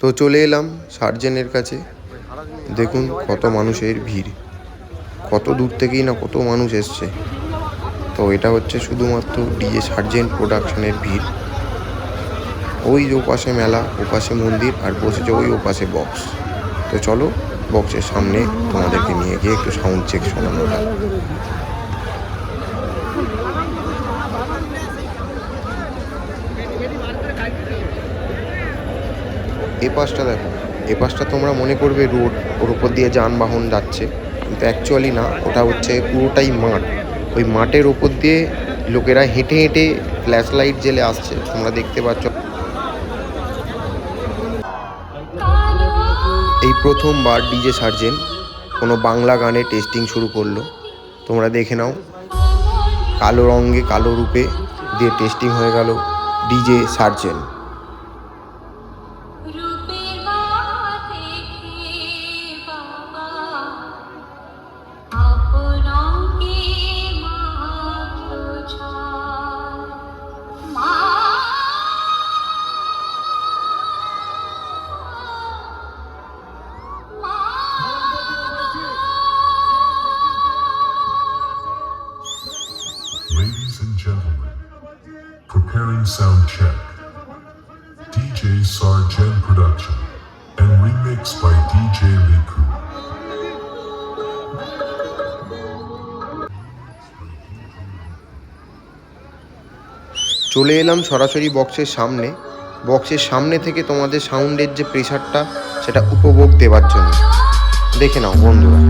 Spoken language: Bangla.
তো চলে এলাম সার্জেনের কাছে। দেখুন কত মানুষের ভিড়, কত দূর থেকেই না কত মানুষ এসছে। তো এটা হচ্ছে শুধুমাত্র ডিজে সার্জেন্ট প্রোডাকশনের ভিড়। ওই যে ওপাশে মেলা, ওপাশে মন্দির, আর বসেছে ওই ওপাশে বক্স। তো চলো বক্সের সামনে তোমাদেরকে নিয়ে গিয়ে একটু সাউন্ড চেক শোনানো যায়। এ পাশটা দেখো, এ পাশটা তোমরা মনে করবে রোড, ওর উপর দিয়ে যানবাহন যাচ্ছে, কিন্তু অ্যাকচুয়ালি না, ওটা হচ্ছে পুরোটাই মাঠ। ওই মাঠের ওপর দিয়ে লোকেরা হেঁটে হেঁটে ফ্ল্যাশ লাইট জ্বেলে আসছে, তোমরা দেখতে পাচ্ছ। এই প্রথমবার ডিজে সার্জেন্ট কোনো বাংলা গানে টেস্টিং শুরু করলো। তোমরা দেখে নাও, কালো রঙে কালো রূপে দিয়ে টেস্টিং হয়ে গেল DJ sergeant. Ladies and gentlemen, preparing sound check. DJ Sargent production and remix by DJ Liku. চলে এলাম সরাসরি বক্সের সামনে। বক্সের সামনে থেকে তোমাদের সাউন্ডের যে প্রেশারটা, সেটা উপভোগ দেওয়ার জন্য। দেখে নাও বন্ধুরা।